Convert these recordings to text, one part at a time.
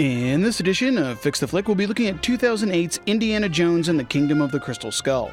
In this edition of Fix the Flick, we'll be looking at 2008's Indiana Jones and the Kingdom of the Crystal Skull.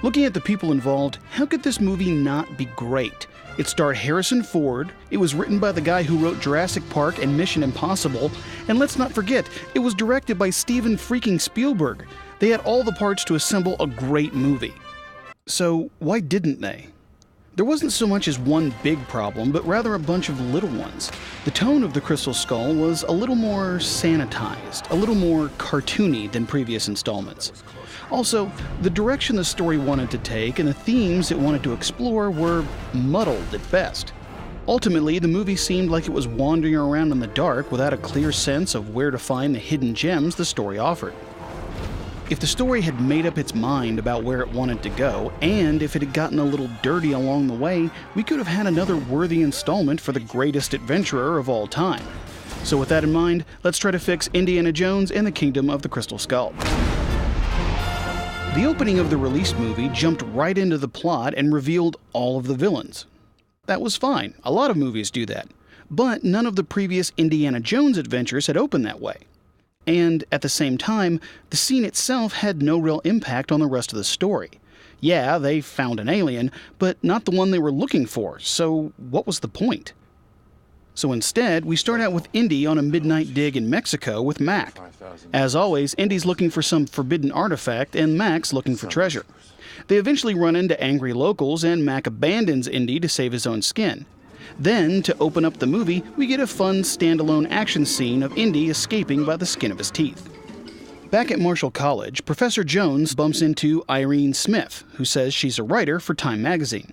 Looking at the people involved, how could this movie not be great? It starred Harrison Ford, it was written by the guy who wrote Jurassic Park and Mission Impossible, and let's not forget, it was directed by Steven freaking Spielberg. They had all the parts to assemble a great movie. So why didn't they? There wasn't so much as one big problem, but rather a bunch of little ones. The tone of the Crystal Skull was a little more sanitized, a little more cartoony than previous installments. Also, the direction the story wanted to take and the themes it wanted to explore were muddled at best. Ultimately, the movie seemed like it was wandering around in the dark without a clear sense of where to find the hidden gems the story offered. If the story had made up its mind about where it wanted to go, and if it had gotten a little dirty along the way, we could have had another worthy installment for the greatest adventurer of all time. So with that in mind, let's try to fix Indiana Jones and the Kingdom of the Crystal Skull. The opening of the released movie jumped right into the plot and revealed all of the villains. That was fine, a lot of movies do that, but none of the previous Indiana Jones adventures had opened that way. And at the same time, the scene itself had no real impact on the rest of the story. Yeah, they found an alien, but not the one they were looking for, so what was the point? So instead, we start out with Indy on a midnight dig in Mexico with Mac. As always, Indy's looking for some forbidden artifact, and Mac's looking for treasure. They eventually run into angry locals, and Mac abandons Indy to save his own skin. Then, to open up the movie, we get a fun standalone action scene of Indy escaping by the skin of his teeth. Back at Marshall College, Professor Jones bumps into Irene Smith, who says she's a writer for Time magazine.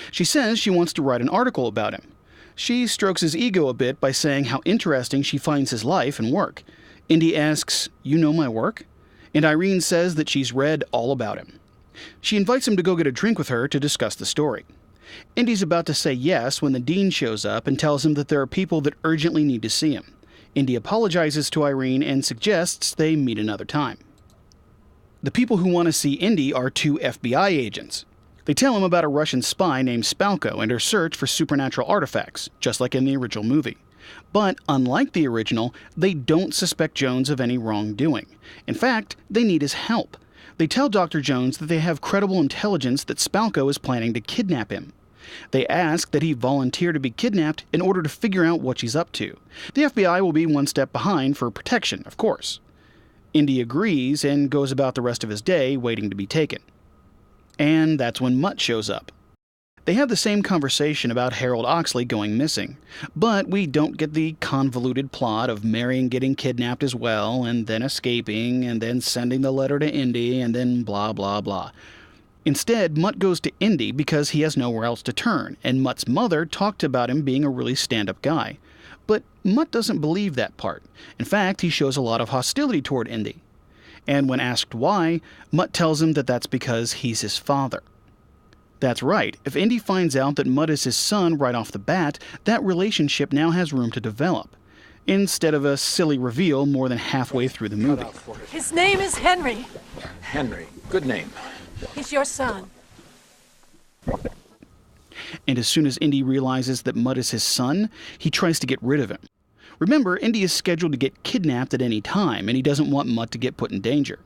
She says she wants to write an article about him. She strokes his ego a bit by saying how interesting she finds his life and work. Indy asks, "You know my work?" And Irene says that she's read all about him. She invites him to go get a drink with her to discuss the story. Indy's about to say yes when the dean shows up and tells him that there are people that urgently need to see him. Indy apologizes to Irene and suggests they meet another time. The people who want to see Indy are two FBI agents. They tell him about a Russian spy named Spalko and her search for supernatural artifacts, just like in the original movie. But unlike the original, they don't suspect Jones of any wrongdoing. In fact, they need his help. They tell Dr. Jones that they have credible intelligence that Spalko is planning to kidnap him. They ask that he volunteer to be kidnapped in order to figure out what she's up to. The FBI will be one step behind for protection, of course. Indy agrees and goes about the rest of his day waiting to be taken. And that's when Mutt shows up. They have the same conversation about Harold Oxley going missing, but we don't get the convoluted plot of Marion getting kidnapped as well, and then escaping, and then sending the letter to Indy, and then blah blah blah. Instead, Mutt goes to Indy because he has nowhere else to turn, and Mutt's mother talked about him being a really stand-up guy. But Mutt doesn't believe that part. In fact, he shows a lot of hostility toward Indy. And when asked why, Mutt tells him that that's because he's his father. That's right, if Indy finds out that Mutt is his son right off the bat, that relationship now has room to develop, instead of a silly reveal more than halfway through the movie. His name is Henry. Henry, good name. He's your son. And as soon as Indy realizes that Mutt is his son, he tries to get rid of him. Remember, Indy is scheduled to get kidnapped at any time, and he doesn't want Mutt to get put in danger.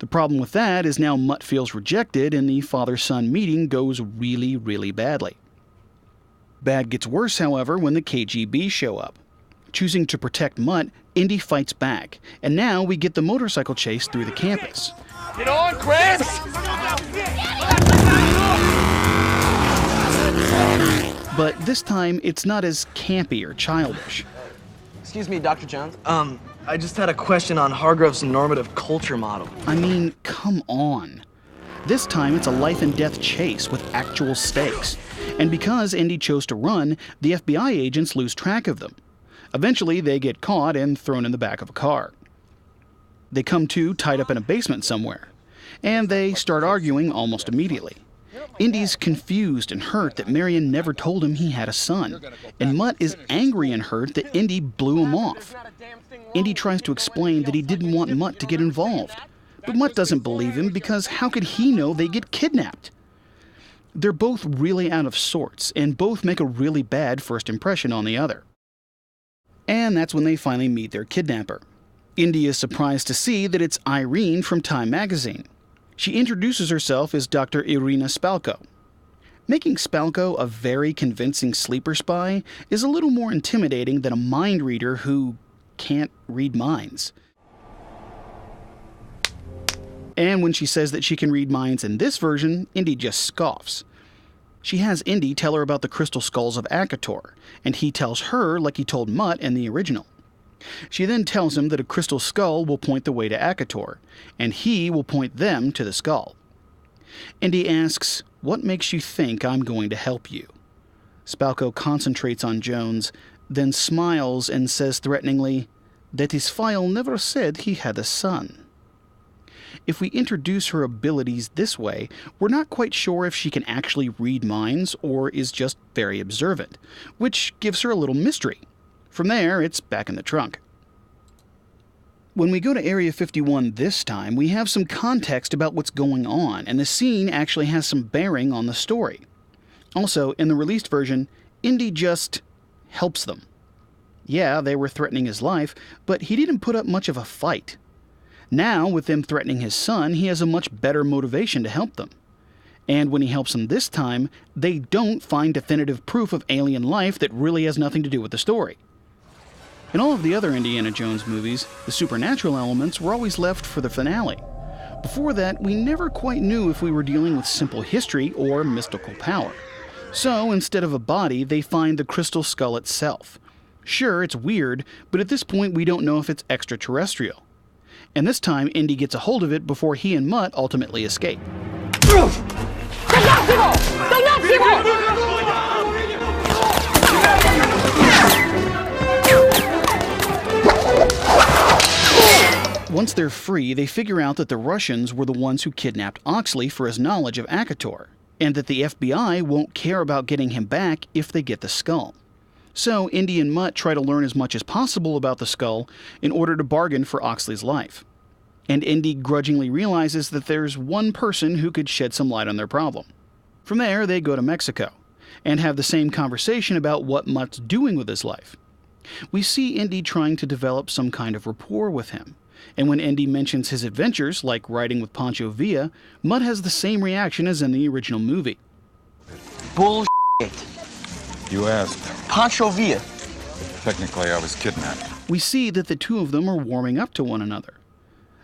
The problem with that is now Mutt feels rejected, and the father-son meeting goes really, really badly. Bad gets worse, however, when the KGB show up. Choosing to protect Mutt, Indy fights back, and now we get the motorcycle chase through the campus. Get on, Chris! But this time, it's not as campy or childish. Excuse me, Dr. Jones. I just had a question on Hargrove's normative culture model. I mean, come on. This time, it's a life and death chase with actual stakes. And because Indy chose to run, the FBI agents lose track of them. Eventually, they get caught and thrown in the back of a car. They come to tied up in a basement somewhere, and they start arguing almost immediately. Indy's confused and hurt that Marion never told him he had a son, and Mutt is angry and hurt that Indy blew him off. Indy tries to explain that he didn't want Mutt to get involved, but Mutt doesn't believe him because how could he know they get kidnapped? They're both really out of sorts, and both make a really bad first impression on the other. And that's when they finally meet their kidnapper. Indy is surprised to see that it's Irene from Time magazine. She introduces herself as Dr. Irene Spalko. Making Spalko a very convincing sleeper spy is a little more intimidating than a mind reader who can't read minds. And when she says that she can read minds in this version, Indy just scoffs. She has Indy tell her about the crystal skulls of Akator, and he tells her like he told Mutt in the original. She then tells him that a crystal skull will point the way to Akator, and he will point them to the skull. Indy asks, "What makes you think I'm going to help you?" Spalko concentrates on Jones, then smiles and says threateningly that his file never said he had a son. If we introduce her abilities this way, we're not quite sure if she can actually read minds or is just very observant, which gives her a little mystery. From there, it's back in the trunk. When we go to Area 51 this time, we have some context about what's going on, and the scene actually has some bearing on the story. Also, in the released version, Indy just helps them. Yeah, they were threatening his life, but he didn't put up much of a fight. Now, with them threatening his son, he has a much better motivation to help them. And when he helps them this time, they don't find definitive proof of alien life that really has nothing to do with the story. In all of the other Indiana Jones movies, the supernatural elements were always left for the finale. Before that, we never quite knew if we were dealing with simple history or mystical power. So, instead of a body, they find the crystal skull itself. Sure, it's weird, but at this point we don't know if it's extraterrestrial. And this time, Indy gets a hold of it before he and Mutt ultimately escape. Once they're free, they figure out that the Russians were the ones who kidnapped Oxley for his knowledge of Akator, and that the FBI won't care about getting him back if they get the skull. So Indy and Mutt try to learn as much as possible about the skull in order to bargain for Oxley's life. And Indy grudgingly realizes that there's one person who could shed some light on their problem. From there, they go to Mexico, and have the same conversation about what Mutt's doing with his life. We see Indy trying to develop some kind of rapport with him, and when Indy mentions his adventures, like riding with Pancho Villa, Mutt has the same reaction as in the original movie. Bullshit. You asked. Pancho Villa. Technically, I was kidnapped. We see that the two of them are warming up to one another.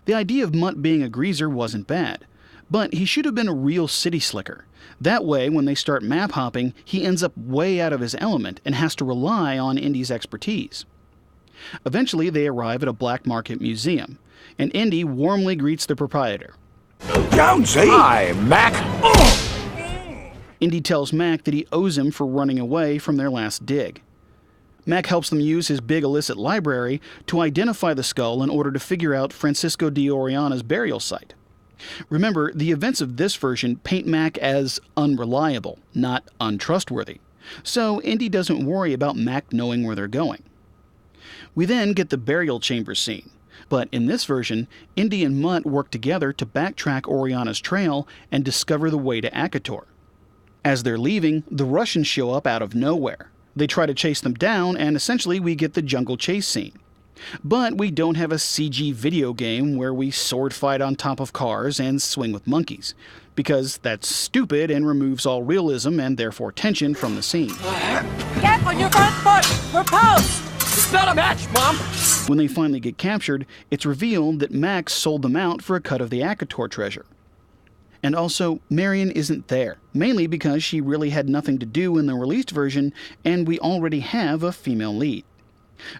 The idea of Mutt being a greaser wasn't bad, but he should have been a real city slicker. That way, when they start map hopping, he ends up way out of his element and has to rely on Indy's expertise. Eventually, they arrive at a black market museum, and Indy warmly greets the proprietor. Jonesy! Hi, Mac! Indy tells Mac that he owes him for running away from their last dig. Mac helps them use his big illicit library to identify the skull in order to figure out Francisco de Orellana's burial site. Remember, the events of this version paint Mac as unreliable, not untrustworthy, so Indy doesn't worry about Mac knowing where they're going. We then get the burial chamber scene, but in this version, Indy and Mutt work together to backtrack Orellana's trail and discover the way to Akator. As they're leaving, the Russians show up out of nowhere. They try to chase them down, and essentially we get the jungle chase scene. But we don't have a CG video game where we sword fight on top of cars and swing with monkeys, because that's stupid and removes all realism and therefore tension from the scene. Get on your front foot! We're post! It's not a match, Mom! When they finally get captured, it's revealed that Max sold them out for a cut of the Akator treasure. And also, Marion isn't there, mainly because she really had nothing to do in the released version, and we already have a female lead.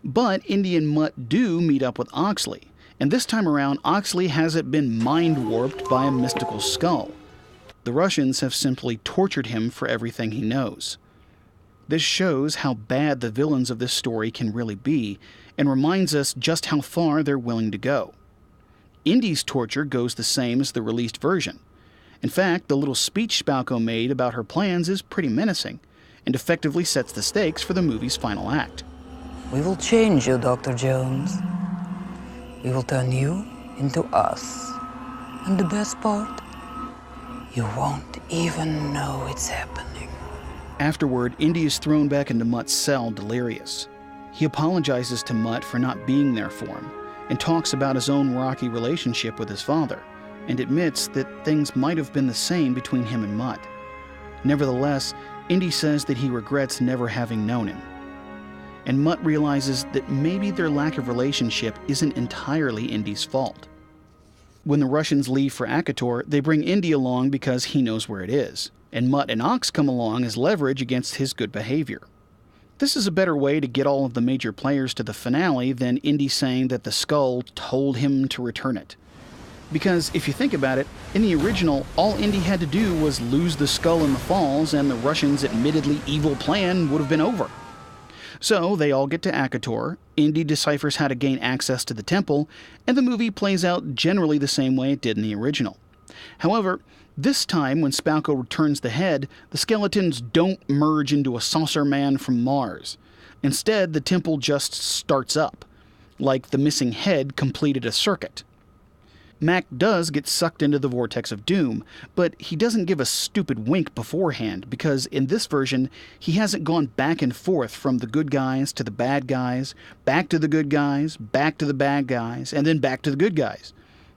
But Indy and Mutt do meet up with Oxley, and this time around, Oxley hasn't been mind-warped by a mystical skull. The Russians have simply tortured him for everything he knows. This shows how bad the villains of this story can really be, and reminds us just how far they're willing to go. Indy's torture goes the same as the released version. In fact, the little speech Spalko made about her plans is pretty menacing, and effectively sets the stakes for the movie's final act. We will change you, Dr. Jones. We will turn you into us. And the best part, you won't even know it's happening. Afterward, Indy is thrown back into Mutt's cell, delirious. He apologizes to Mutt for not being there for him, and talks about his own rocky relationship with his father, and admits that things might have been the same between him and Mutt. Nevertheless, Indy says that he regrets never having known him. And Mutt realizes that maybe their lack of relationship isn't entirely Indy's fault. When the Russians leave for Akator, they bring Indy along because he knows where it is, and Mutt and Ox come along as leverage against his good behavior. This is a better way to get all of the major players to the finale than Indy saying that the skull told him to return it. Because if you think about it, in the original, all Indy had to do was lose the skull in the falls and the Russians' admittedly evil plan would have been over. So they all get to Akator, Indy deciphers how to gain access to the temple, and the movie plays out generally the same way it did in the original. However, this time when Spalko returns the head, the skeletons don't merge into a saucer man from Mars. Instead, the temple just starts up, like the missing head completed a circuit. Mac does get sucked into the vortex of doom, but he doesn't give a stupid wink beforehand because in this version, he hasn't gone back and forth from the good guys to the bad guys, back to the good guys, back to the bad guys, and then back to the good guys.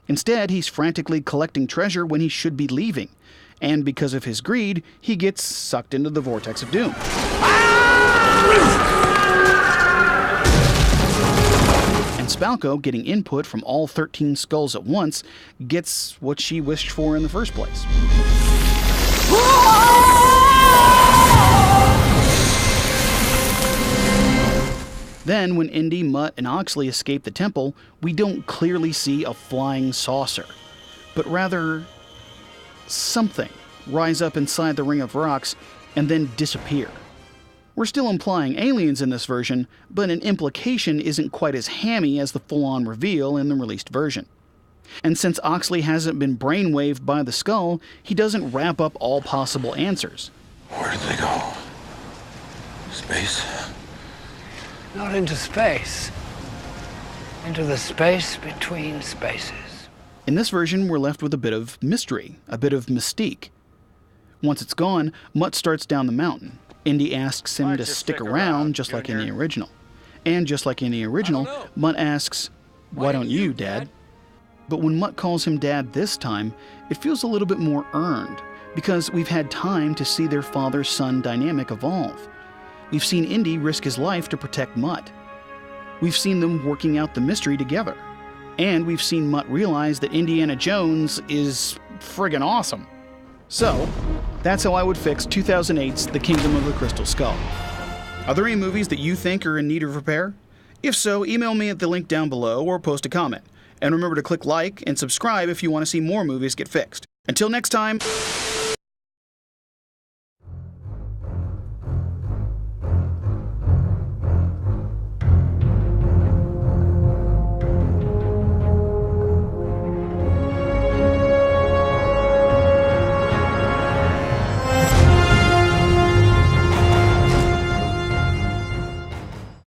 Instead, he's frantically collecting treasure when he should be leaving, and because of his greed, he gets sucked into the vortex of doom. And Spalko, getting input from all 13 skulls at once, gets what she wished for in the first place. Then, when Indy, Mutt, and Oxley escape the temple, we don't clearly see a flying saucer, but rather something rise up inside the ring of rocks and then disappear. We're still implying aliens in this version, but an implication isn't quite as hammy as the full-on reveal in the released version. And since Oxley hasn't been brainwaved by the skull, he doesn't wrap up all possible answers. Where did they go? Space? Not into space. Into the space between spaces. In this version, we're left with a bit of mystery, a bit of mystique. Once it's gone, Mutt starts down the mountain. Indy asks him to stick around, just like in the original. And just like in the original, Mutt asks, "Why don't you, Dad?" But when Mutt calls him Dad this time, it feels a little bit more earned, because we've had time to see their father-son dynamic evolve. We've seen Indy risk his life to protect Mutt. We've seen them working out the mystery together. And we've seen Mutt realize that Indiana Jones is friggin' awesome. So, that's how I would fix 2008's The Kingdom of the Crystal Skull. Are there any movies that you think are in need of repair? If so, email me at the link down below or post a comment. And remember to click like and subscribe if you want to see more movies get fixed. Until next time...